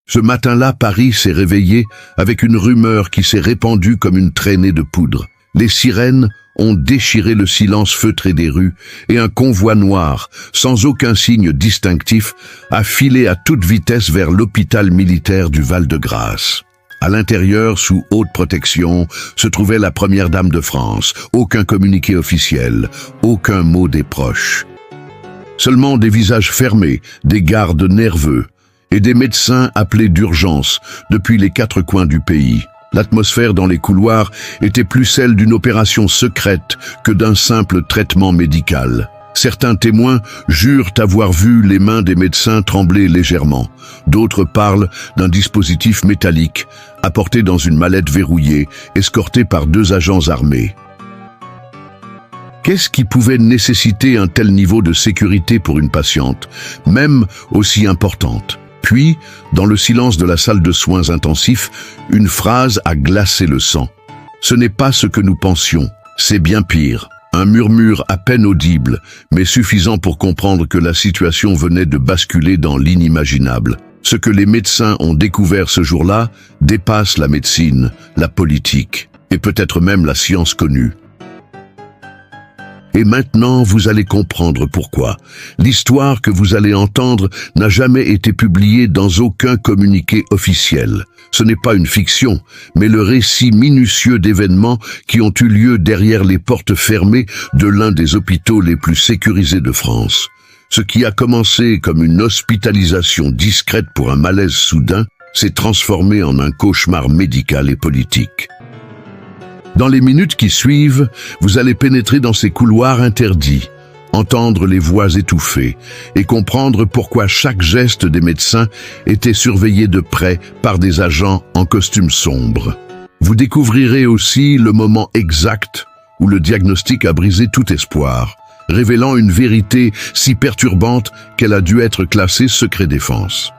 Ce matin-là, Paris s'est réveillé avec une rumeur qui s'est répandue comme une traînée de poudre. Les sirènes ont déchiré le silence feutré des rues et un convoi noir, sans aucun signe distinctif, a filé à toute vitesse vers l'hôpital militaire du Val-de-Grâce. À l'intérieur, sous haute protection, se trouvait la première dame de France. Aucun communiqué officiel, aucun mot des proches. Seulement des visages fermés, des gardes nerveux et des médecins appelés d'urgence depuis les quatre coins du pays. L'atmosphère dans les couloirs était plus celle d'une opération secrète que d'un simple traitement médical. Certains témoins jurent avoir vu les mains des médecins trembler légèrement. D'autres parlent d'un dispositif métallique, apporté dans une mallette verrouillée, escorté par 2 agents armés. Qu'est-ce qui pouvait nécessiter un tel niveau de sécurité pour une patiente, même aussi importante ? Puis, dans le silence de la salle de soins intensifs, une phrase a glacé le sang. « Ce n'est pas ce que nous pensions, c'est bien pire ». Un murmure à peine audible, mais suffisant pour comprendre que la situation venait de basculer dans l'inimaginable. Ce que les médecins ont découvert ce jour-là dépasse la médecine, la politique, et peut-être même la science connue. Et maintenant, vous allez comprendre pourquoi. L'histoire que vous allez entendre n'a jamais été publiée dans aucun communiqué officiel. Ce n'est pas une fiction, mais le récit minutieux d'événements qui ont eu lieu derrière les portes fermées de l'un des hôpitaux les plus sécurisés de France. Ce qui a commencé comme une hospitalisation discrète pour un malaise soudain s'est transformé en un cauchemar médical et politique. Dans les minutes qui suivent, vous allez pénétrer dans ces couloirs interdits, entendre les voix étouffées et comprendre pourquoi chaque geste des médecins était surveillé de près par des agents en costume sombre. Vous découvrirez aussi le moment exact où le diagnostic a brisé tout espoir, révélant une vérité si perturbante qu'elle a dû être classée secret défense.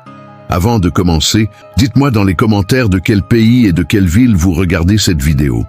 Avant de commencer, dites-moi dans les commentaires de quel pays et de quelle ville vous regardez cette vidéo.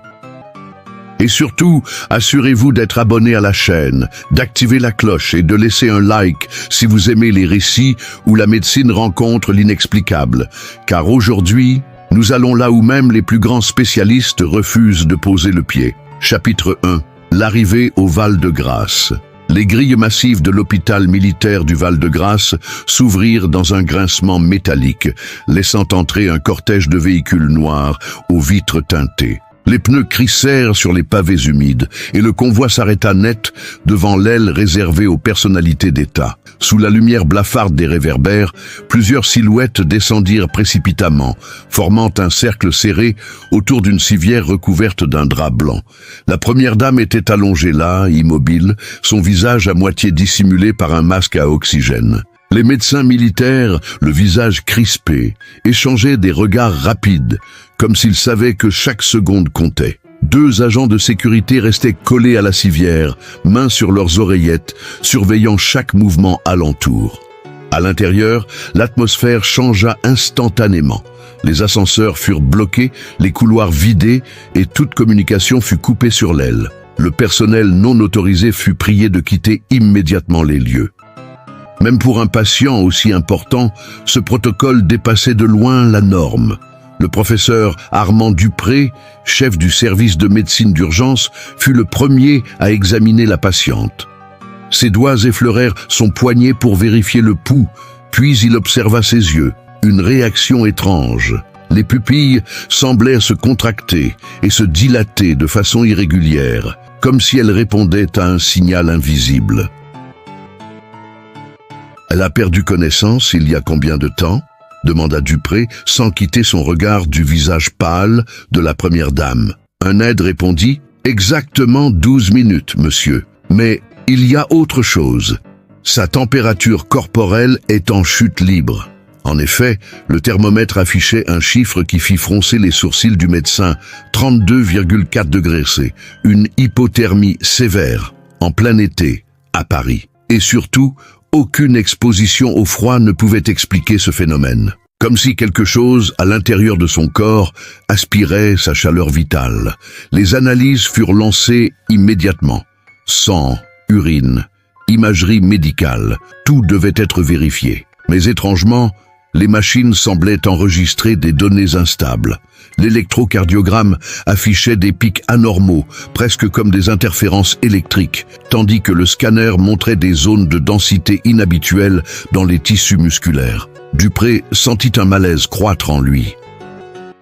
Et surtout, assurez-vous d'être abonné à la chaîne, d'activer la cloche et de laisser un like si vous aimez les récits où la médecine rencontre l'inexplicable. Car aujourd'hui, nous allons là où même les plus grands spécialistes refusent de poser le pied. Chapitre 1. L'arrivée au Val-de-Grâce. Les grilles massives de l'hôpital militaire du Val-de-Grâce s'ouvrirent dans un grincement métallique, laissant entrer un cortège de véhicules noirs aux vitres teintées. Les pneus crissèrent sur les pavés humides et le convoi s'arrêta net devant l'aile réservée aux personnalités d'État. Sous la lumière blafarde des réverbères, plusieurs silhouettes descendirent précipitamment, formant un cercle serré autour d'une civière recouverte d'un drap blanc. La première dame était allongée là, immobile, son visage à moitié dissimulé par un masque à oxygène. Les médecins militaires, le visage crispé, échangeaient des regards rapides, comme s'ils savaient que chaque seconde comptait. 2 agents de sécurité restaient collés à la civière, mains sur leurs oreillettes, surveillant chaque mouvement alentour. À l'intérieur, l'atmosphère changea instantanément. Les ascenseurs furent bloqués, les couloirs vidés et toute communication fut coupée sur l'aile. Le personnel non autorisé fut prié de quitter immédiatement les lieux. Même pour un patient aussi important, ce protocole dépassait de loin la norme. Le professeur Armand Dupré, chef du service de médecine d'urgence, fut le premier à examiner la patiente. Ses doigts effleurèrent son poignet pour vérifier le pouls, puis il observa ses yeux. Une réaction étrange. Les pupilles semblaient se contracter et se dilater de façon irrégulière, comme si elles répondaient à un signal invisible. « Elle a perdu connaissance il y a combien de temps ?» demanda Dupré, sans quitter son regard du visage pâle de la première dame. Un aide répondit « Exactement 12 minutes, monsieur. Mais il y a autre chose. Sa température corporelle est en chute libre. » En effet, le thermomètre affichait un chiffre qui fit froncer les sourcils du médecin, 32,4 degrés C, une hypothermie sévère, en plein été, à Paris. Et surtout, aucune exposition au froid ne pouvait expliquer ce phénomène. Comme si quelque chose, à l'intérieur de son corps, aspirait sa chaleur vitale. Les analyses furent lancées immédiatement. Sang, urine, imagerie médicale, tout devait être vérifié. Mais étrangement, Les machines semblaient enregistrer des données instables. L'électrocardiogramme affichait des pics anormaux, presque comme des interférences électriques, tandis que le scanner montrait des zones de densité inhabituelles dans les tissus musculaires. Dupré sentit un malaise croître en lui.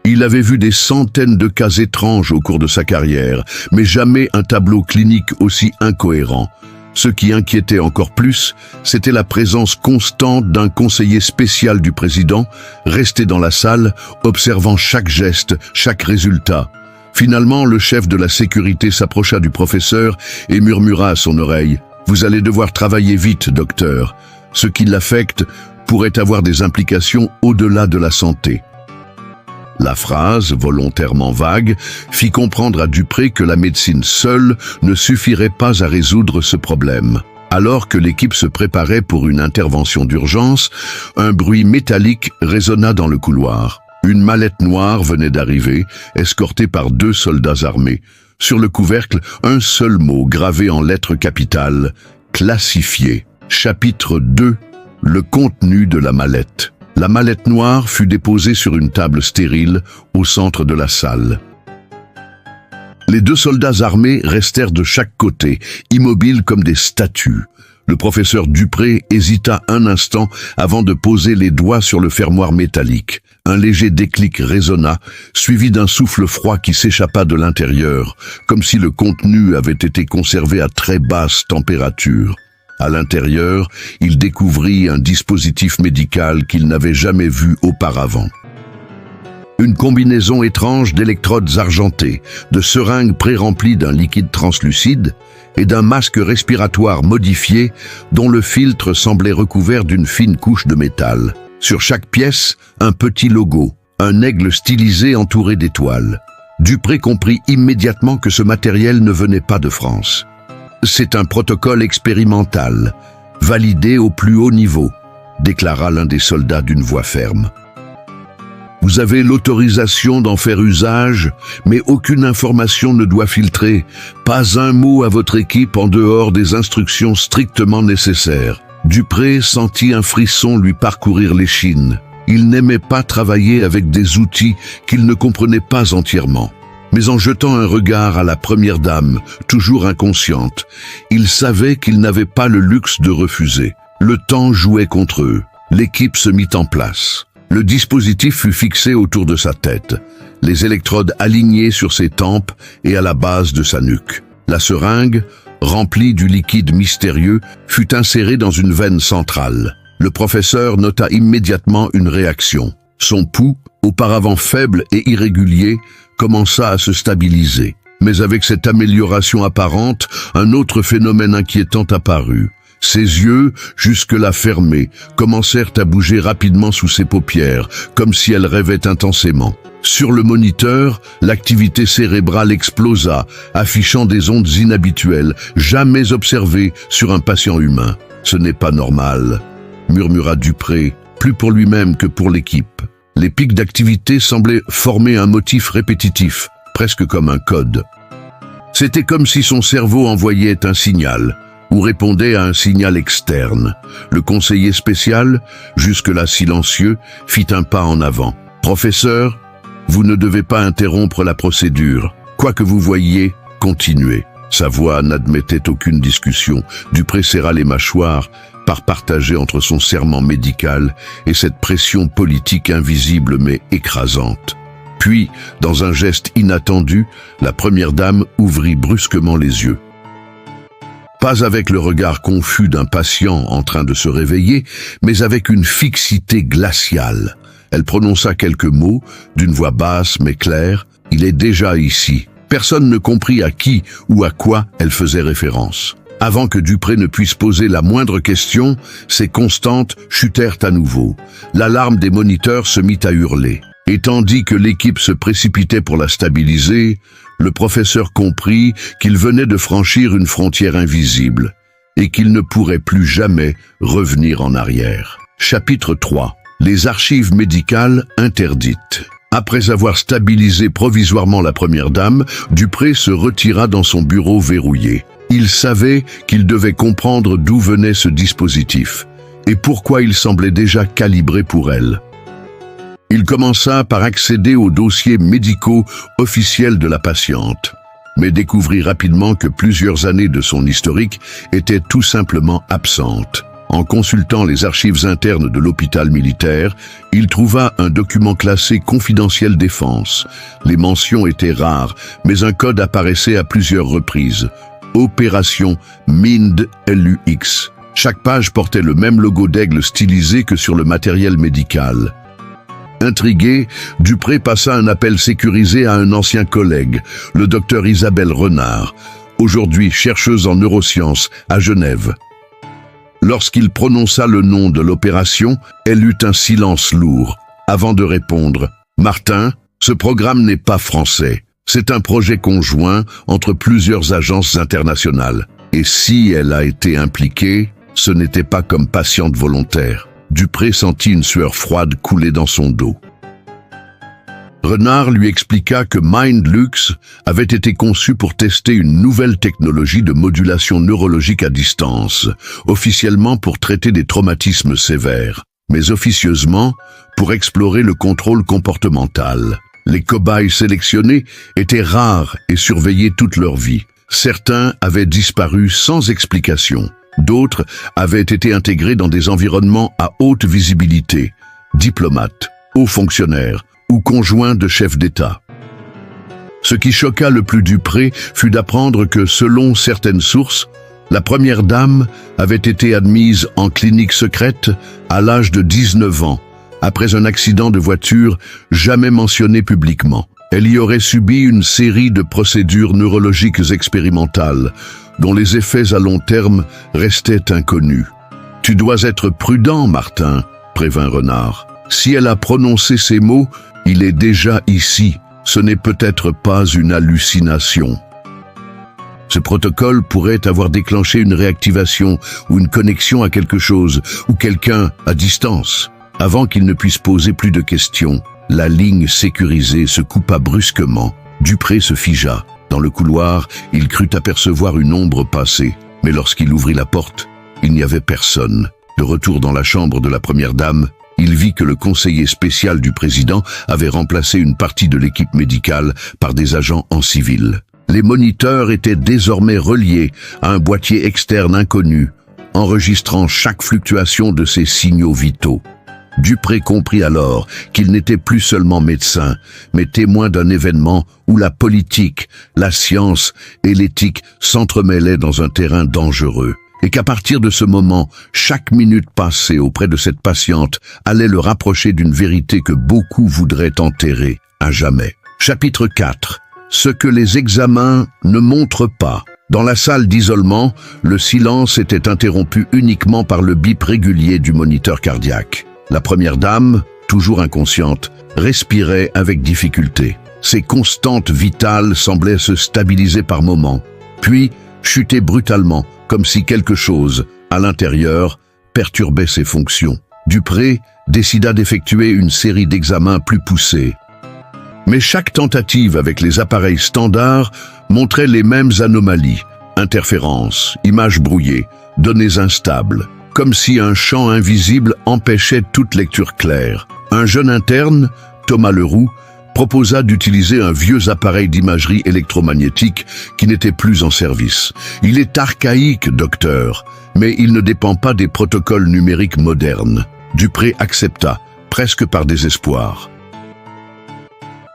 Il avait vu des centaines de cas étranges au cours de sa carrière, mais jamais un tableau clinique aussi incohérent. Ce qui inquiétait encore plus, c'était la présence constante d'un conseiller spécial du président, resté dans la salle, observant chaque geste, chaque résultat. Finalement, le chef de la sécurité s'approcha du professeur et murmura à son oreille « Vous allez devoir travailler vite, docteur. Ce qui l'affecte pourrait avoir des implications au-delà de la santé. » La phrase, volontairement vague, fit comprendre à Dupré que la médecine seule ne suffirait pas à résoudre ce problème. Alors que l'équipe se préparait pour une intervention d'urgence, un bruit métallique résonna dans le couloir. Une mallette noire venait d'arriver, escortée par 2 soldats armés. Sur le couvercle, un seul mot gravé en lettres capitales, « Classifié ». Chapitre 2. Le contenu de la mallette. La mallette noire fut déposée sur une table stérile au centre de la salle. Les 2 soldats armés restèrent de chaque côté, immobiles comme des statues. Le professeur Dupré hésita un instant avant de poser les doigts sur le fermoir métallique. Un léger déclic résonna, suivi d'un souffle froid qui s'échappa de l'intérieur, comme si le contenu avait été conservé à très basse température. À l'intérieur, il découvrit un dispositif médical qu'il n'avait jamais vu auparavant. Une combinaison étrange d'électrodes argentées, de seringues pré-remplies d'un liquide translucide et d'un masque respiratoire modifié dont le filtre semblait recouvert d'une fine couche de métal. Sur chaque pièce, un petit logo, un aigle stylisé entouré d'étoiles. Dupré comprit immédiatement que ce matériel ne venait pas de France. C'est un protocole expérimental, validé au plus haut niveau, déclara l'un des soldats d'une voix ferme. Vous avez l'autorisation d'en faire usage, mais aucune information ne doit filtrer, pas un mot à votre équipe en dehors des instructions strictement nécessaires. Dupré sentit un frisson lui parcourir l'échine. Il n'aimait pas travailler avec des outils qu'il ne comprenait pas entièrement. Mais en jetant un regard à la première dame, toujours inconsciente, il savait qu'il n'avait pas le luxe de refuser. Le temps jouait contre eux. L'équipe se mit en place. Le dispositif fut fixé autour de sa tête, les électrodes alignées sur ses tempes et à la base de sa nuque. La seringue, remplie du liquide mystérieux, fut insérée dans une veine centrale. Le professeur nota immédiatement une réaction. Son pouls, auparavant faible et irrégulier, commença à se stabiliser. Mais avec cette amélioration apparente, un autre phénomène inquiétant apparut. Ses yeux, jusque-là fermés, commencèrent à bouger rapidement sous ses paupières, comme si elle rêvait intensément. Sur le moniteur, l'activité cérébrale explosa, affichant des ondes inhabituelles, jamais observées sur un patient humain. « Ce n'est pas normal », murmura Dupré, plus pour lui-même que pour l'équipe. Les pics d'activité semblaient former un motif répétitif, presque comme un code. C'était comme si son cerveau envoyait un signal, ou répondait à un signal externe. Le conseiller spécial, jusque-là silencieux, fit un pas en avant. « Professeur, vous ne devez pas interrompre la procédure. Quoi que vous voyiez, continuez. » Sa voix n'admettait aucune discussion. Dupré serra les mâchoires, partagé entre son serment médical et cette pression politique invisible mais écrasante. Puis, dans un geste inattendu, la première dame ouvrit brusquement les yeux. Pas avec le regard confus d'un patient en train de se réveiller, mais avec une fixité glaciale. Elle prononça quelques mots, d'une voix basse mais claire. « Il est déjà ici ». Personne ne comprit à qui ou à quoi elle faisait référence. Avant que Dupré ne puisse poser la moindre question, ses constantes chutèrent à nouveau. L'alarme des moniteurs se mit à hurler. Et tandis que l'équipe se précipitait pour la stabiliser, le professeur comprit qu'il venait de franchir une frontière invisible et qu'il ne pourrait plus jamais revenir en arrière. Chapitre 3. Les archives médicales interdites. Après avoir stabilisé provisoirement la première dame, Dupré se retira dans son bureau verrouillé. Il savait qu'il devait comprendre d'où venait ce dispositif. et pourquoi il semblait déjà calibré pour elle. Il commença par accéder aux dossiers médicaux officiels de la patiente, mais découvrit rapidement que plusieurs années de son historique étaient tout simplement absentes. En consultant les archives internes de l'hôpital militaire, il trouva un document classé confidentiel défense. Les mentions étaient rares, mais un code apparaissait à plusieurs reprises. Opération MIND-LUX. Chaque page portait le même logo d'aigle stylisé que sur le matériel médical. Intrigué, Dupré passa un appel sécurisé à un ancien collègue, le docteur Isabelle Renard, aujourd'hui chercheuse en neurosciences à Genève. Lorsqu'il prononça le nom de l'opération, elle eut un silence lourd, avant de répondre « Martin, ce programme n'est pas français. C'est un projet conjoint entre plusieurs agences internationales. Et si elle a été impliquée, ce n'était pas comme patiente volontaire. » Dupré sentit une sueur froide couler dans son dos. Renard lui expliqua que MIND-LUX avait été conçu pour tester une nouvelle technologie de modulation neurologique à distance, officiellement pour traiter des traumatismes sévères, mais officieusement pour explorer le contrôle comportemental. Les cobayes sélectionnés étaient rares et surveillés toute leur vie. Certains avaient disparu sans explication. D'autres avaient été intégrés dans des environnements à haute visibilité, diplomates, hauts fonctionnaires ou conjoints de chefs d'État. Ce qui choqua le plus Dupré fut d'apprendre que, selon certaines sources, la première dame avait été admise en clinique secrète à l'âge de 19 ans, après un accident de voiture jamais mentionné publiquement. Elle y aurait subi une série de procédures neurologiques expérimentales, dont les effets à long terme restaient inconnus. « Tu dois être prudent, Martin », prévint Renard. « Si elle a prononcé ces mots, il est déjà ici. Ce n'est peut-être pas une hallucination. » Ce protocole pourrait avoir déclenché une réactivation ou une connexion à quelque chose ou quelqu'un à distance. Avant qu'il ne puisse poser plus de questions, la ligne sécurisée se coupa brusquement. Dupré se figea. Dans le couloir, il crut apercevoir une ombre passer, mais lorsqu'il ouvrit la porte, il n'y avait personne. De retour dans la chambre de la première dame, il vit que le conseiller spécial du président avait remplacé une partie de l'équipe médicale par des agents en civil. Les moniteurs étaient désormais reliés à un boîtier externe inconnu, enregistrant chaque fluctuation de ses signaux vitaux. Dupré comprit alors qu'il n'était plus seulement médecin, mais témoin d'un événement où la politique, la science et l'éthique s'entremêlaient dans un terrain dangereux, et qu'à partir de ce moment, chaque minute passée auprès de cette patiente allait le rapprocher d'une vérité que beaucoup voudraient enterrer à jamais. Chapitre 4. Ce que les examens ne montrent pas. Dans la salle d'isolement, le silence était interrompu uniquement par le bip régulier du moniteur cardiaque. La première dame, toujours inconsciente, respirait avec difficulté. Ses constantes vitales semblaient se stabiliser par moments, puis chuter brutalement, comme si quelque chose, à l'intérieur, perturbait ses fonctions. Dupré décida d'effectuer une série d'examens plus poussés. Mais chaque tentative avec les appareils standards montrait les mêmes anomalies, interférences, images brouillées, données instables, comme si un champ invisible empêchait toute lecture claire. Un jeune interne, Thomas Leroux, proposa d'utiliser un vieux appareil d'imagerie électromagnétique qui n'était plus en service. « Il est archaïque, docteur, mais il ne dépend pas des protocoles numériques modernes. » Dupré accepta, presque par désespoir.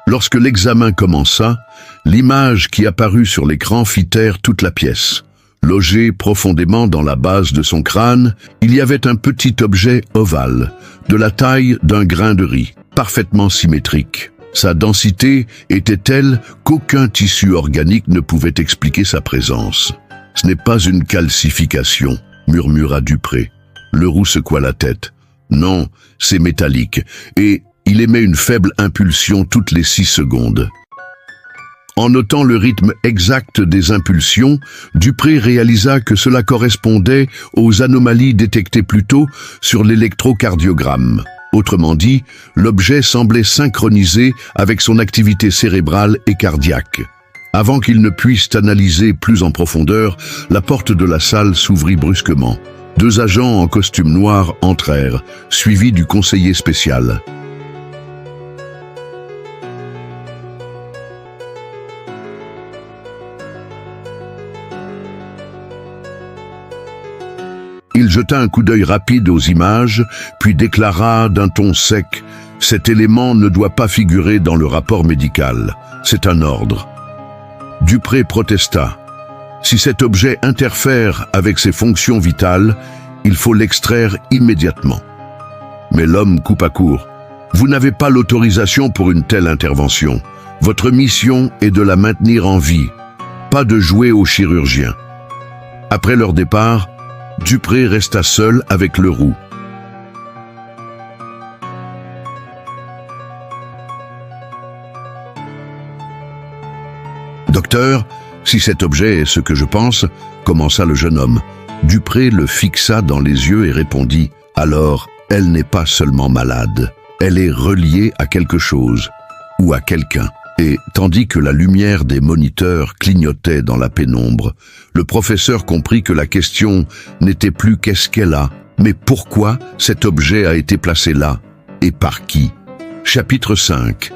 Lorsque l'examen commença, l'image qui apparut sur l'écran fit taire toute la pièce. Logé profondément dans la base de son crâne, il y avait un petit objet ovale, de la taille d'un grain de riz, parfaitement symétrique. Sa densité était telle qu'aucun tissu organique ne pouvait expliquer sa présence. « Ce n'est pas une calcification », murmura Dupré. Leroux secoua la tête. « Non, c'est métallique, et il émet une faible impulsion toutes les 6 secondes. » En notant le rythme exact des impulsions, Dupré réalisa que cela correspondait aux anomalies détectées plus tôt sur l'électrocardiogramme. Autrement dit, l'objet semblait synchronisé avec son activité cérébrale et cardiaque. Avant qu'il ne puisse analyser plus en profondeur, la porte de la salle s'ouvrit brusquement. 2 agents en costume noir entrèrent, suivis du conseiller spécial. Il jeta un coup d'œil rapide aux images, puis déclara d'un ton sec « Cet élément ne doit pas figurer dans le rapport médical. C'est un ordre. » Dupré protesta. « Si cet objet interfère avec ses fonctions vitales, il faut l'extraire immédiatement. » Mais l'homme coupa court. « Vous n'avez pas l'autorisation pour une telle intervention. Votre mission est de la maintenir en vie, pas de jouer au chirurgien. » Après leur départ, Dupré resta seul avec Leroux. « Docteur, si cet objet est ce que je pense, commença le jeune homme. Dupré le fixa dans les yeux et répondit « Alors, elle n'est pas seulement malade, elle est reliée à quelque chose, ou à quelqu'un. » Et, tandis que la lumière des moniteurs clignotait dans la pénombre, le professeur comprit que la question n'était plus qu'est-ce qu'elle a, mais pourquoi cet objet a été placé là, et par qui. Chapitre 5.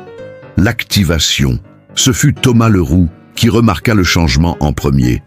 L'activation. Ce fut Thomas Leroux qui remarqua le changement en premier.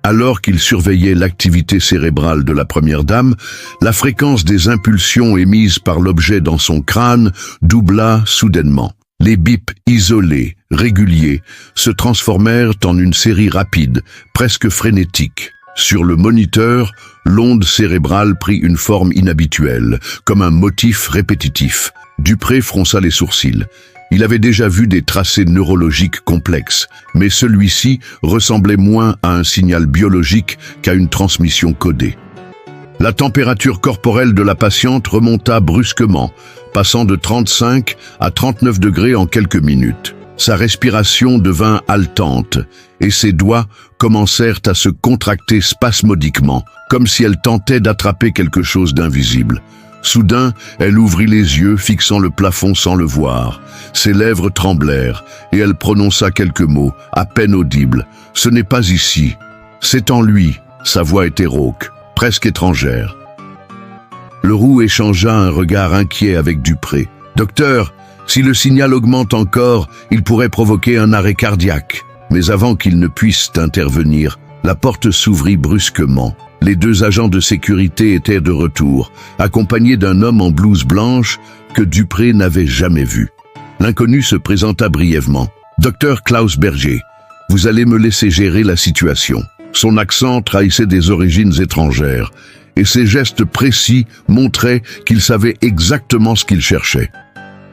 Alors qu'il surveillait l'activité cérébrale de la première dame, la fréquence des impulsions émises par l'objet dans son crâne doubla soudainement. Les bips isolés, réguliers, se transformèrent en une série rapide, presque frénétique. Sur le moniteur, l'onde cérébrale prit une forme inhabituelle, comme un motif répétitif. Dupré fronça les sourcils. Il avait déjà vu des tracés neurologiques complexes, mais celui-ci ressemblait moins à un signal biologique qu'à une transmission codée. La température corporelle de la patiente remonta brusquement, passant de 35 à 39 degrés en quelques minutes. Sa respiration devint haletante, et ses doigts commencèrent à se contracter spasmodiquement, comme si elle tentait d'attraper quelque chose d'invisible. Soudain, elle ouvrit les yeux, fixant le plafond sans le voir. Ses lèvres tremblèrent, et elle prononça quelques mots, à peine audibles. « Ce n'est pas ici. C'est en lui. » Sa voix était rauque, presque étrangère. Leroux échangea un regard inquiet avec Dupré. « Docteur, si le signal augmente encore, il pourrait provoquer un arrêt cardiaque. » Mais avant qu'il ne puisse intervenir, la porte s'ouvrit brusquement. Les 2 agents de sécurité étaient de retour, accompagnés d'un homme en blouse blanche que Dupré n'avait jamais vu. L'inconnu se présenta brièvement. « Docteur Klaus Berger, vous allez me laisser gérer la situation. » Son accent trahissait des origines étrangères, et ses gestes précis montraient qu'il savait exactement ce qu'il cherchait.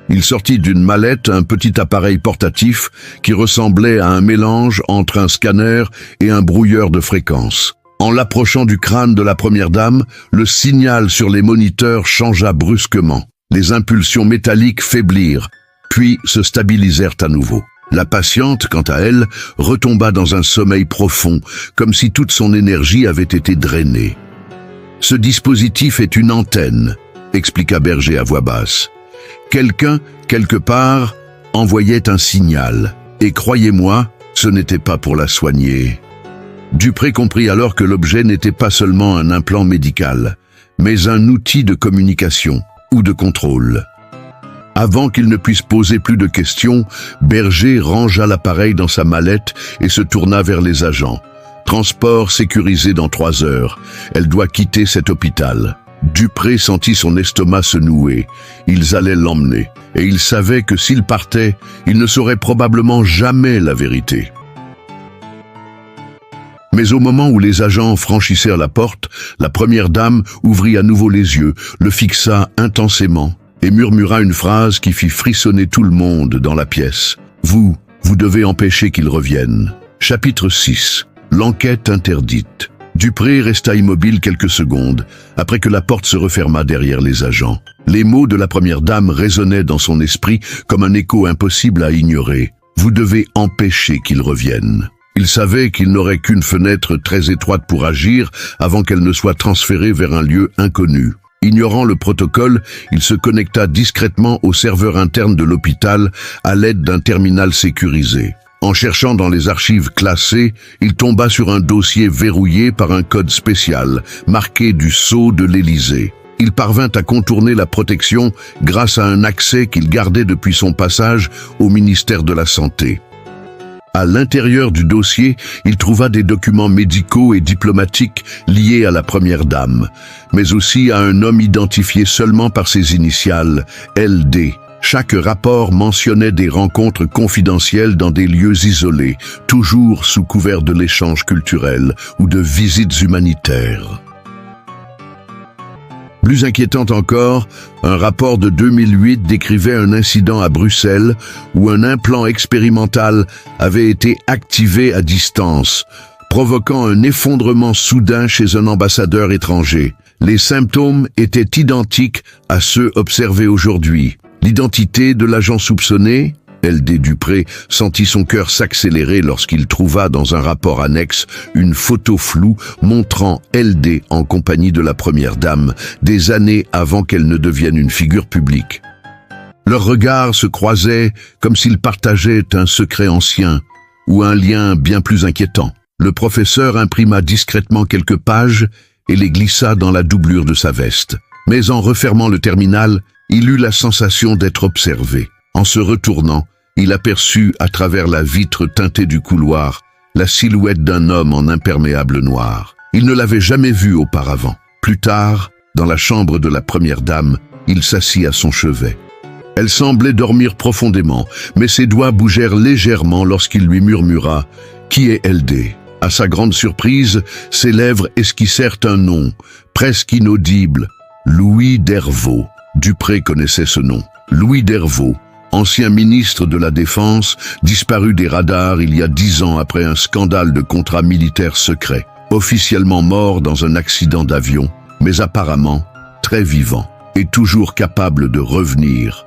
Il sortit d'une mallette un petit appareil portatif qui ressemblait à un mélange entre un scanner et un brouilleur de fréquences. En l'approchant du crâne de la première dame, le signal sur les moniteurs changea brusquement. Les impulsions métalliques faiblirent, puis se stabilisèrent à nouveau. La patiente, quant à elle, retomba dans un sommeil profond, comme si toute son énergie avait été drainée. « Ce dispositif est une antenne », expliqua Berger à voix basse. « Quelqu'un, quelque part, envoyait un signal, et croyez-moi, ce n'était pas pour la soigner. » Dupré comprit alors que l'objet n'était pas seulement un implant médical, mais un outil de communication ou de contrôle. Avant qu'il ne puisse poser plus de questions, Berger rangea l'appareil dans sa mallette et se tourna vers les agents. Transport sécurisé dans 3 heures. Elle doit quitter cet hôpital. Dupré sentit son estomac se nouer. Ils allaient l'emmener, et il savait que s'il partait, il ne saurait probablement jamais la vérité. Mais au moment où les agents franchissèrent la porte, la première dame ouvrit à nouveau les yeux, le fixa intensément et murmura une phrase qui fit frissonner tout le monde dans la pièce. « Vous devez empêcher qu'il revienne. » Chapitre 6. L'enquête interdite. Dupré resta immobile quelques secondes, après que la porte se referma derrière les agents. Les mots de la première dame résonnaient dans son esprit comme un écho impossible à ignorer. « Vous devez empêcher qu'il revienne. » Il savait qu'il n'aurait qu'une fenêtre très étroite pour agir avant qu'elle ne soit transférée vers un lieu inconnu. Ignorant le protocole, il se connecta discrètement au serveur interne de l'hôpital à l'aide d'un terminal sécurisé. En cherchant dans les archives classées, il tomba sur un dossier verrouillé par un code spécial, marqué du sceau de l'Élysée. Il parvint à contourner la protection grâce à un accès qu'il gardait depuis son passage au ministère de la Santé. À l'intérieur du dossier, il trouva des documents médicaux et diplomatiques liés à la première dame, mais aussi à un homme identifié seulement par ses initiales, LD. Chaque rapport mentionnait des rencontres confidentielles dans des lieux isolés, toujours sous couvert de l'échange culturel ou de visites humanitaires. Plus inquiétant encore, un rapport de 2008 décrivait un incident à Bruxelles où un implant expérimental avait été activé à distance, provoquant un effondrement soudain chez un ambassadeur étranger. Les symptômes étaient identiques à ceux observés aujourd'hui. L'identité de l'agent soupçonné, LD Dupré, sentit son cœur s'accélérer lorsqu'il trouva dans un rapport annexe une photo floue montrant LD en compagnie de la première dame, des années avant qu'elle ne devienne une figure publique. Leurs regards se croisaient comme s'ils partageaient un secret ancien ou un lien bien plus inquiétant. Le professeur imprima discrètement quelques pages et les glissa dans la doublure de sa veste. Mais en refermant le terminal, il eut la sensation d'être observé. En se retournant, il aperçut à travers la vitre teintée du couloir la silhouette d'un homme en imperméable noir. Il ne l'avait jamais vu auparavant. Plus tard, dans la chambre de la première dame, il s'assit à son chevet. Elle semblait dormir profondément, mais ses doigts bougèrent légèrement lorsqu'il lui murmura « Qui est LD ?» À sa grande surprise, ses lèvres esquissèrent un nom, presque inaudible, Louis Dervaux. Dupré connaissait ce nom. Louis Dervaux, ancien ministre de la Défense, disparu des radars il y a 10 ans après un scandale de contrats militaires secrets, officiellement mort dans un accident d'avion, mais apparemment très vivant et toujours capable de revenir.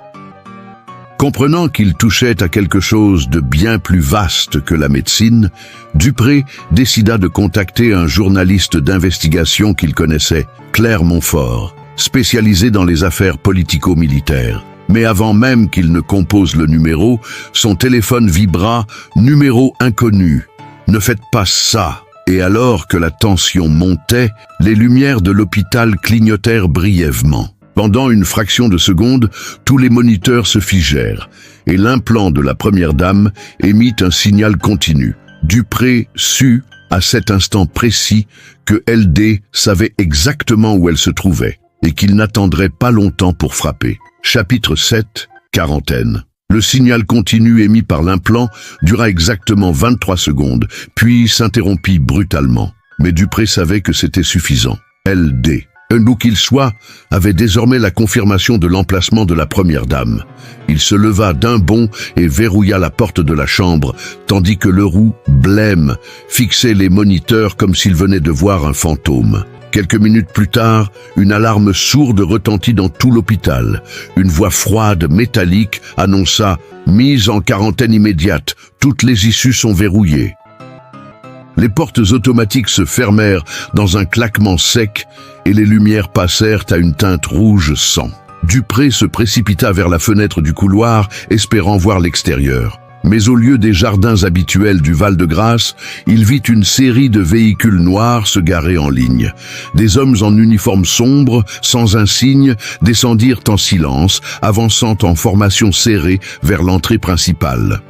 Comprenant qu'il touchait à quelque chose de bien plus vaste que la médecine, Dupré décida de contacter un journaliste d'investigation qu'il connaissait, Claire Montfort, spécialisé dans les affaires politico-militaires. Mais avant même qu'il ne compose le numéro, son téléphone vibra « Numéro inconnu. Ne faites pas ça !» Et alors que la tension montait, les lumières de l'hôpital clignotèrent brièvement. Pendant une fraction de seconde, tous les moniteurs se figèrent, et l'implant de la première dame émit un signal continu. Dupré sut, à cet instant précis, que LD savait exactement où elle se trouvait, et qu'il n'attendrait pas longtemps pour frapper. Chapitre 7, quarantaine. Le signal continu émis par l'implant dura exactement 23 secondes, puis s'interrompit brutalement. Mais Dupré savait que c'était suffisant. LD, où qu'il soit, avait désormais la confirmation de l'emplacement de la première dame. Il se leva d'un bond et verrouilla la porte de la chambre, tandis que Leroux, blême, fixait les moniteurs comme s'il venait de voir un fantôme. Quelques minutes plus tard, une alarme sourde retentit dans tout l'hôpital. Une voix froide, métallique, annonça « Mise en quarantaine immédiate, toutes les issues sont verrouillées ». Les portes automatiques se fermèrent dans un claquement sec et les lumières passèrent à une teinte rouge sang. Dupré se précipita vers la fenêtre du couloir, espérant voir l'extérieur. Mais au lieu des jardins habituels du Val-de-Grâce, il vit une série de véhicules noirs se garer en ligne. Des hommes en uniforme sombre, sans insigne, descendirent en silence, avançant en formation serrée vers l'entrée principale.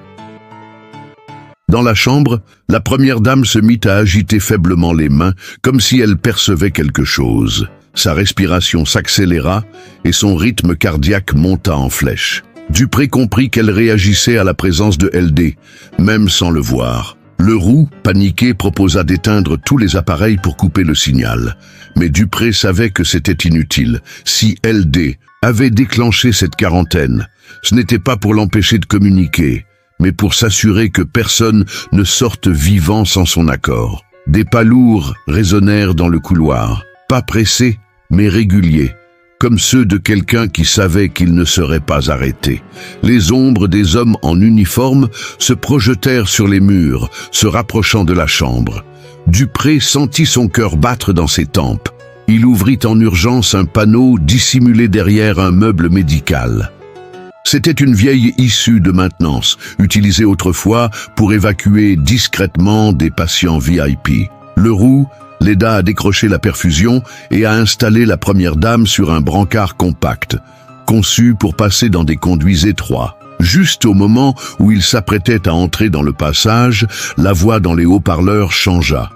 Dans la chambre, la première dame se mit à agiter faiblement les mains, comme si elle percevait quelque chose. Sa respiration s'accéléra et son rythme cardiaque monta en flèche. Dupré comprit qu'elle réagissait à la présence de LD, même sans le voir. Leroux, paniqué, proposa d'éteindre tous les appareils pour couper le signal. Mais Dupré savait que c'était inutile. Si LD avait déclenché cette quarantaine, ce n'était pas pour l'empêcher de communiquer, mais pour s'assurer que personne ne sorte vivant sans son accord. Des pas lourds résonnèrent dans le couloir, pas pressés, mais réguliers, comme ceux de quelqu'un qui savait qu'il ne serait pas arrêté. Les ombres des hommes en uniforme se projetèrent sur les murs, se rapprochant de la chambre. Dupré sentit son cœur battre dans ses tempes. Il ouvrit en urgence un panneau dissimulé derrière un meuble médical. C'était une vieille issue de maintenance, utilisée autrefois pour évacuer discrètement des patients VIP. Leroux l'aida à décrocher la perfusion et à installer la première dame sur un brancard compact, conçu pour passer dans des conduits étroits. Juste au moment où il s'apprêtait à entrer dans le passage, la voix dans les haut-parleurs changea.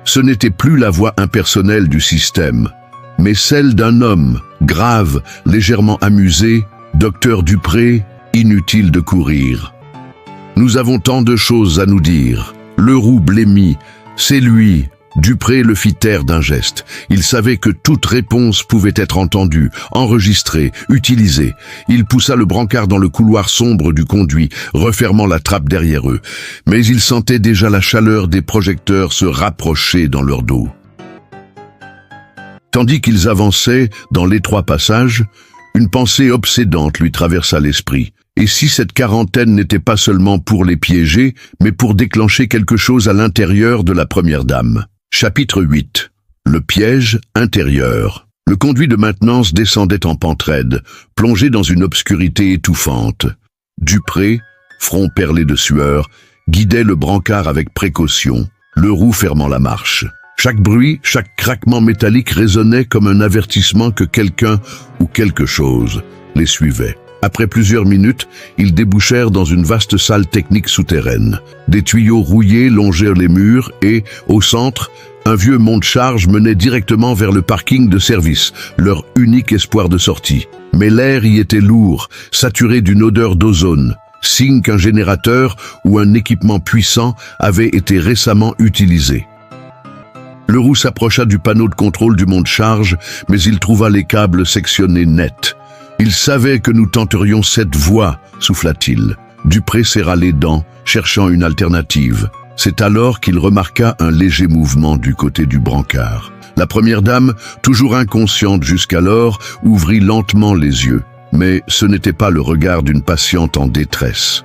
Ce n'était plus la voix impersonnelle du système, mais celle d'un homme, grave, légèrement amusé. « Docteur Dupré, inutile de courir. Nous avons tant de choses à nous dire. » Leroux blêmit. C'est lui. Dupré le fit taire d'un geste. Il savait que toute réponse pouvait être entendue, enregistrée, utilisée. Il poussa le brancard dans le couloir sombre du conduit, refermant la trappe derrière eux. Mais il sentait déjà la chaleur des projecteurs se rapprocher dans leur dos. Tandis qu'ils avançaient dans l'étroit passage, une pensée obsédante lui traversa l'esprit. Et si cette quarantaine n'était pas seulement pour les piéger, mais pour déclencher quelque chose à l'intérieur de la première dame. Chapitre 8. Le piège intérieur. Le conduit de maintenance descendait en pente raide, plongé dans une obscurité étouffante. Dupré, front perlé de sueur, guidait le brancard avec précaution, Leroux fermant la marche. Chaque bruit, chaque craquement métallique résonnait comme un avertissement que quelqu'un ou quelque chose les suivait. Après plusieurs minutes, ils débouchèrent dans une vaste salle technique souterraine. Des tuyaux rouillés longèrent les murs et, au centre, un vieux monte-charge menait directement vers le parking de service, leur unique espoir de sortie. Mais l'air y était lourd, saturé d'une odeur d'ozone, signe qu'un générateur ou un équipement puissant avait été récemment utilisé. Leroux s'approcha du panneau de contrôle du monte-charge, mais il trouva les câbles sectionnés net. Il savait que nous tenterions cette voie, souffla-t-il. Dupré serra les dents, cherchant une alternative. C'est alors qu'il remarqua un léger mouvement du côté du brancard. La première dame, toujours inconsciente jusqu'alors, ouvrit lentement les yeux. Mais ce n'était pas le regard d'une patiente en détresse.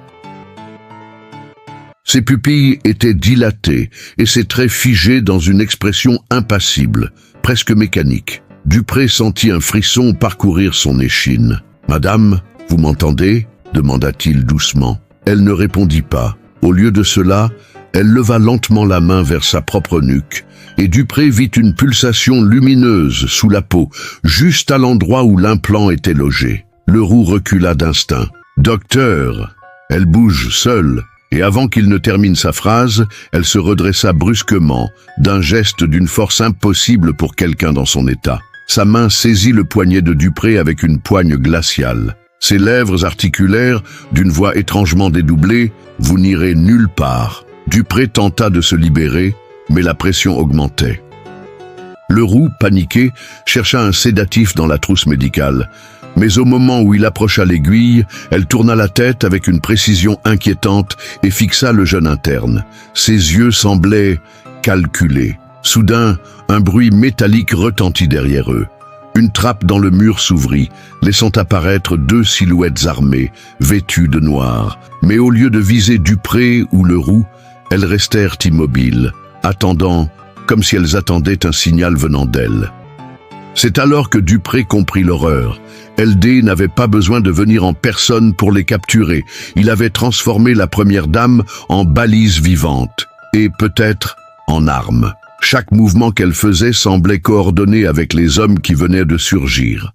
Ses pupilles étaient dilatées et ses traits figés dans une expression impassible, presque mécanique. Dupré sentit un frisson parcourir son échine. « Madame, vous m'entendez » demanda-t-il doucement. Elle ne répondit pas. Au lieu de cela, elle leva lentement la main vers sa propre nuque, et Dupré vit une pulsation lumineuse sous la peau, juste à l'endroit où l'implant était logé. Leroux recula d'instinct. « Docteur !» Elle bouge seule. Et avant qu'il ne termine sa phrase, elle se redressa brusquement, d'un geste d'une force impossible pour quelqu'un dans son état. Sa main saisit le poignet de Dupré avec une poigne glaciale. Ses lèvres articulèrent, d'une voix étrangement dédoublée, « Vous n'irez nulle part ». Dupré tenta de se libérer, mais la pression augmentait. Leroux, paniqué, chercha un sédatif dans la trousse médicale. Mais au moment où il approcha l'aiguille, elle tourna la tête avec une précision inquiétante et fixa le jeune interne. Ses yeux semblaient calculés. Soudain, un bruit métallique retentit derrière eux. Une trappe dans le mur s'ouvrit, laissant apparaître deux silhouettes armées, vêtues de noir. Mais au lieu de viser Dupré ou Leroux, elles restèrent immobiles, attendant, comme si elles attendaient un signal venant d'elles. C'est alors que Dupré comprit l'horreur. LD n'avait pas besoin de venir en personne pour les capturer. Il avait transformé la première dame en balise vivante, et peut-être en arme. Chaque mouvement qu'elle faisait semblait coordonné avec les hommes qui venaient de surgir.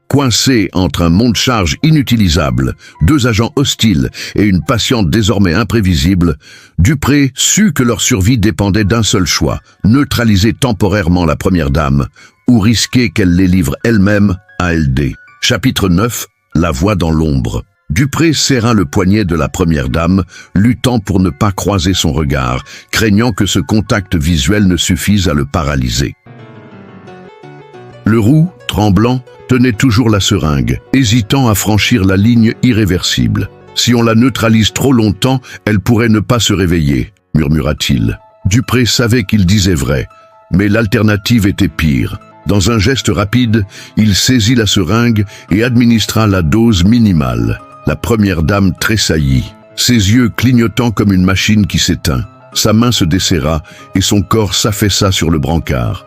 Coincé entre un monte-charge inutilisable, deux agents hostiles et une patiente désormais imprévisible, Dupré sut que leur survie dépendait d'un seul choix, neutraliser temporairement la première dame ou risquer qu'elle les livre elle-même à LD. Chapitre 9. La voix dans l'ombre. Dupré serra le poignet de la première dame, luttant pour ne pas croiser son regard, craignant que ce contact visuel ne suffise à le paralyser. Leroux, tremblant, tenait toujours la seringue, hésitant à franchir la ligne irréversible. « Si on la neutralise trop longtemps, elle pourrait ne pas se réveiller », murmura-t-il. Dupré savait qu'il disait vrai, mais l'alternative était pire. Dans un geste rapide, il saisit la seringue et administra la dose minimale. La première dame tressaillit, ses yeux clignotant comme une machine qui s'éteint. Sa main se desserra et son corps s'affaissa sur le brancard.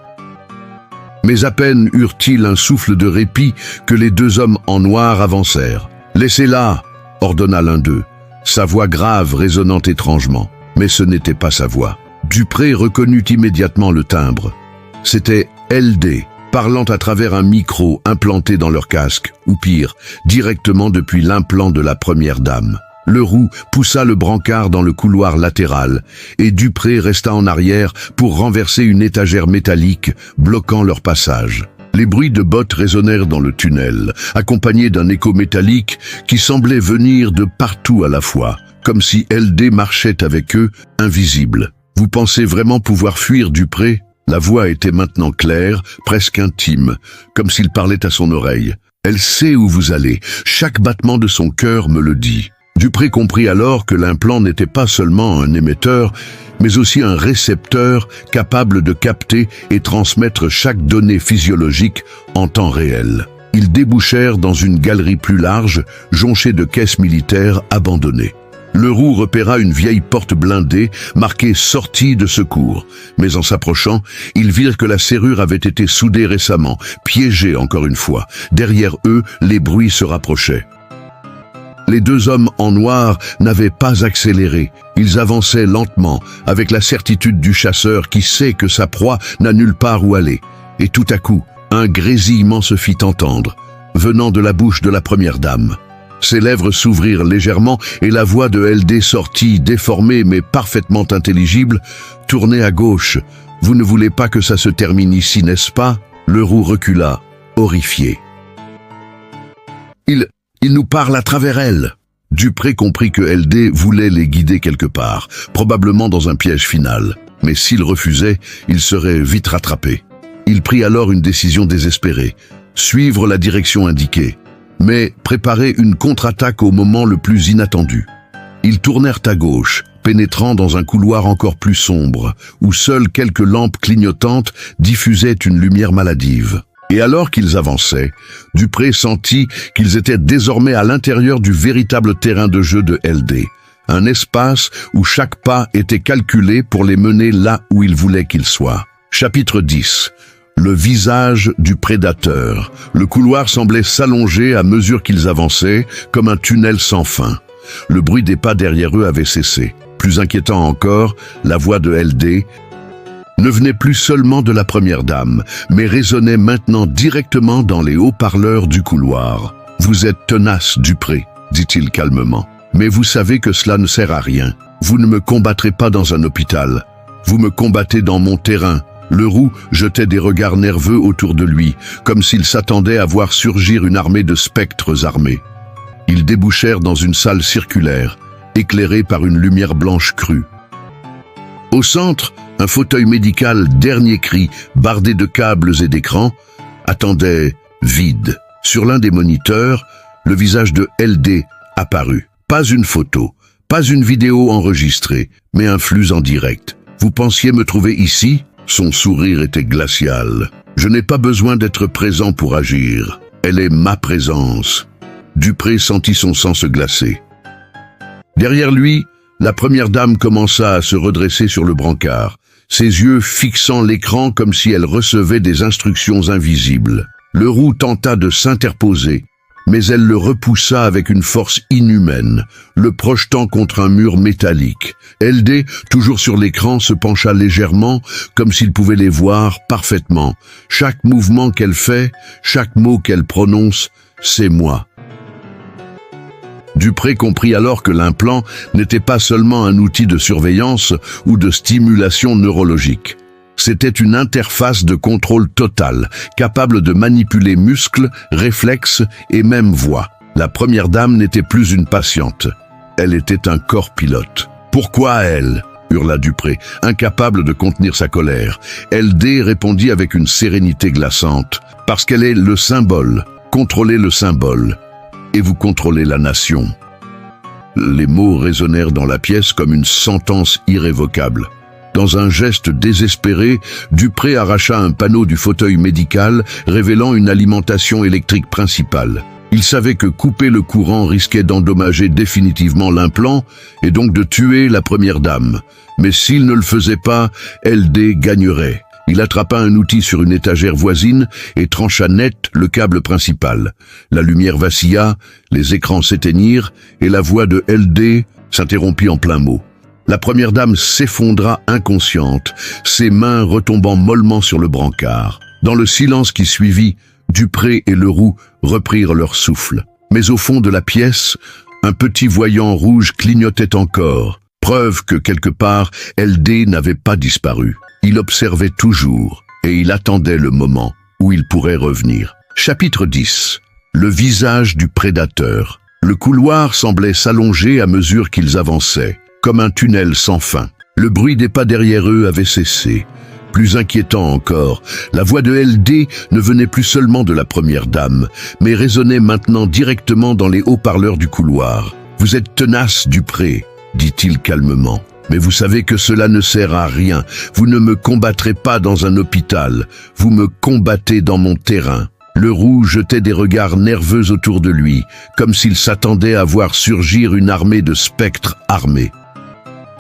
Mais à peine eurent-ils un souffle de répit que les deux hommes en noir avancèrent. « Laissez-la !» ordonna l'un d'eux, sa voix grave résonnant étrangement. Mais ce n'était pas sa voix. Dupré reconnut immédiatement le timbre. C'était LD, parlant à travers un micro implanté dans leur casque, ou pire, directement depuis l'implant de la première dame. Leroux poussa le brancard dans le couloir latéral, et Dupré resta en arrière pour renverser une étagère métallique, bloquant leur passage. Les bruits de bottes résonnèrent dans le tunnel, accompagnés d'un écho métallique qui semblait venir de partout à la fois, comme si LD marchait avec eux, invisible. « Vous pensez vraiment pouvoir fuir Dupré ?» La voix était maintenant claire, presque intime, comme s'il parlait à son oreille. « Elle sait où vous allez, chaque battement de son cœur me le dit. » Dupré comprit alors que l'implant n'était pas seulement un émetteur, mais aussi un récepteur capable de capter et transmettre chaque donnée physiologique en temps réel. Ils débouchèrent dans une galerie plus large, jonchée de caisses militaires abandonnées. Leroux repéra une vieille porte blindée marquée « Sortie de secours », mais en s'approchant, ils virent que la serrure avait été soudée récemment, piégée encore une fois. Derrière eux, les bruits se rapprochaient. Les deux hommes en noir n'avaient pas accéléré. Ils avançaient lentement, avec la certitude du chasseur qui sait que sa proie n'a nulle part où aller. Et tout à coup, un grésillement se fit entendre, venant de la bouche de la première dame. Ses lèvres s'ouvrirent légèrement et la voix de LD sortit, déformée mais parfaitement intelligible. « Tournez à gauche. Vous ne voulez pas que ça se termine ici, n'est-ce pas ?» Leroux recula, horrifié. Il nous parle à travers elle. Dupré comprit que LD voulait les guider quelque part, probablement dans un piège final. Mais s'il refusait, il serait vite rattrapé. Il prit alors une décision désespérée, suivre la direction indiquée, mais préparer une contre-attaque au moment le plus inattendu. Ils tournèrent à gauche, pénétrant dans un couloir encore plus sombre, où seules quelques lampes clignotantes diffusaient une lumière maladive. Et alors qu'ils avançaient, Dupré sentit qu'ils étaient désormais à l'intérieur du véritable terrain de jeu de LD, un espace où chaque pas était calculé pour les mener là où il voulait qu'ils soient. Chapitre 10. Le visage du prédateur. Le couloir semblait s'allonger à mesure qu'ils avançaient, comme un tunnel sans fin. Le bruit des pas derrière eux avait cessé. Plus inquiétant encore, la voix de LD ne venait plus seulement de la première dame, mais résonnait maintenant directement dans les haut-parleurs du couloir. « Vous êtes tenace, Dupré, » dit-il calmement. « Mais vous savez que cela ne sert à rien. Vous ne me combattrez pas dans un hôpital. Vous me combattez dans mon terrain. » Leroux jetait des regards nerveux autour de lui, comme s'il s'attendait à voir surgir une armée de spectres armés. Ils débouchèrent dans une salle circulaire, éclairée par une lumière blanche crue. Au centre, un fauteuil médical dernier cri, bardé de câbles et d'écrans, attendait vide. Sur l'un des moniteurs, le visage de LD apparut. Pas une photo, pas une vidéo enregistrée, mais un flux en direct. « Vous pensiez me trouver ici ?» Son sourire était glacial. « Je n'ai pas besoin d'être présent pour agir. Elle est ma présence. » Dupré sentit son sang se glacer. Derrière lui, la première dame commença à se redresser sur le brancard, ses yeux fixant l'écran comme si elle recevait des instructions invisibles. Leroux tenta de s'interposer, mais elle le repoussa avec une force inhumaine, le projetant contre un mur métallique. LD, toujours sur l'écran, se pencha légèrement, comme s'il pouvait les voir parfaitement. Chaque mouvement qu'elle fait, chaque mot qu'elle prononce, c'est moi. Dupré comprit alors que l'implant n'était pas seulement un outil de surveillance ou de stimulation neurologique. C'était une interface de contrôle total, capable de manipuler muscles, réflexes et même voix. La première dame n'était plus une patiente. Elle était un corps pilote. « Pourquoi elle ?» hurla Dupré, incapable de contenir sa colère. LD répondit avec une sérénité glaçante. « Parce qu'elle est le symbole. Contrôlez le symbole. Et vous contrôlez la nation. » Les mots résonnèrent dans la pièce comme une sentence irrévocable. Dans un geste désespéré, Dupré arracha un panneau du fauteuil médical, révélant une alimentation électrique principale. Il savait que couper le courant risquait d'endommager définitivement l'implant et donc de tuer la première dame. Mais s'il ne le faisait pas, LD gagnerait. Il attrapa un outil sur une étagère voisine et trancha net le câble principal. La lumière vacilla, les écrans s'éteignirent et la voix de LD s'interrompit en plein mot. La première dame s'effondra inconsciente, ses mains retombant mollement sur le brancard. Dans le silence qui suivit, Dupré et Leroux reprirent leur souffle. Mais au fond de la pièce, un petit voyant rouge clignotait encore, preuve que quelque part, LD n'avait pas disparu. Il observait toujours, et il attendait le moment où il pourrait revenir. Chapitre 10. Le visage du prédateur. Le couloir semblait s'allonger à mesure qu'ils avançaient, comme un tunnel sans fin. Le bruit des pas derrière eux avait cessé. Plus inquiétant encore, la voix de LD ne venait plus seulement de la première dame, mais résonnait maintenant directement dans les haut-parleurs du couloir. « Vous êtes tenace, Dupré », dit-il calmement. « Mais vous savez que cela ne sert à rien. Vous ne me combattrez pas dans un hôpital. Vous me combattez dans mon terrain. » Leroux jetait des regards nerveux autour de lui, comme s'il s'attendait à voir surgir une armée de spectres armés.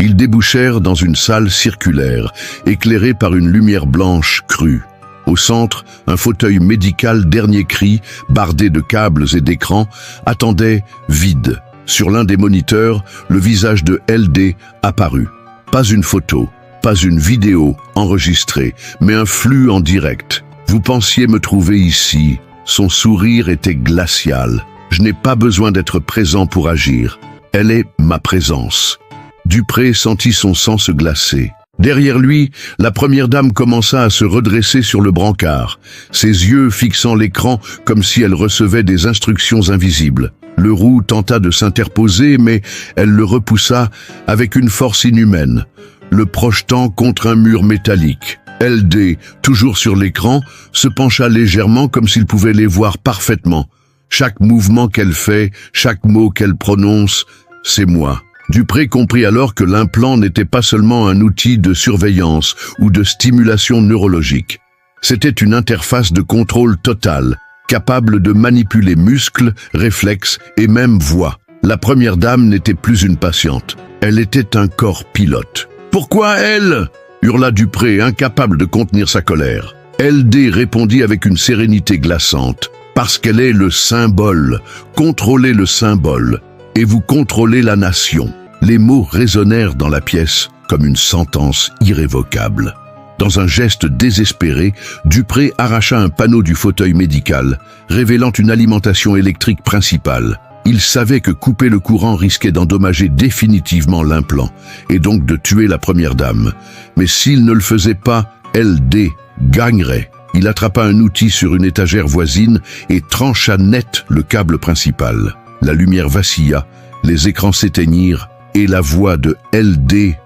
Ils débouchèrent dans une salle circulaire, éclairée par une lumière blanche crue. Au centre, un fauteuil médical dernier cri, bardé de câbles et d'écrans, attendait vide. Sur l'un des moniteurs, le visage de LD apparut. Pas une photo, pas une vidéo enregistrée, mais un flux en direct. « Vous pensiez me trouver ici ?» Son sourire était glacial. « Je n'ai pas besoin d'être présent pour agir. Elle est ma présence. » Dupré sentit son sang se glacer. Derrière lui, la première dame commença à se redresser sur le brancard, ses yeux fixant l'écran comme si elle recevait des instructions invisibles. Leroux tenta de s'interposer, mais elle le repoussa avec une force inhumaine, le projetant contre un mur métallique. LD, toujours sur l'écran, se pencha légèrement comme s'il pouvait les voir parfaitement. Chaque mouvement qu'elle fait, chaque mot qu'elle prononce, c'est moi. Dupré comprit alors que l'implant n'était pas seulement un outil de surveillance ou de stimulation neurologique. C'était une interface de contrôle total, capable de manipuler muscles, réflexes et même voix. La première dame n'était plus une patiente, elle était un corps pilote. « Pourquoi elle ?» hurla Dupré, incapable de contenir sa colère. LD répondit avec une sérénité glaçante. « Parce qu'elle est le symbole. Contrôlez le symbole. Et vous contrôlez la nation. » Les mots résonnèrent dans la pièce comme une sentence irrévocable. Dans un geste désespéré, Dupré arracha un panneau du fauteuil médical, révélant une alimentation électrique principale. Il savait que couper le courant risquait d'endommager définitivement l'implant, et donc de tuer la première dame. Mais s'il ne le faisait pas, LD gagnerait. Il attrapa un outil sur une étagère voisine et trancha net le câble principal. La lumière vacilla, les écrans s'éteignirent, et la voix de LD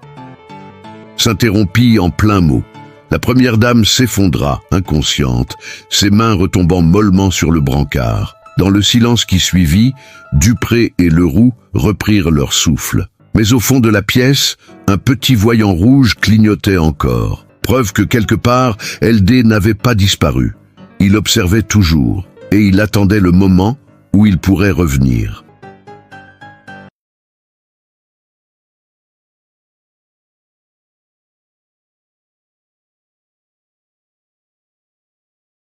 s'interrompit en plein mot. La première dame s'effondra, inconsciente, ses mains retombant mollement sur le brancard. Dans le silence qui suivit, Dupré et Leroux reprirent leur souffle. Mais au fond de la pièce, un petit voyant rouge clignotait encore. Preuve que quelque part, LD n'avait pas disparu. Il observait toujours, et il attendait le moment où il pourrait revenir.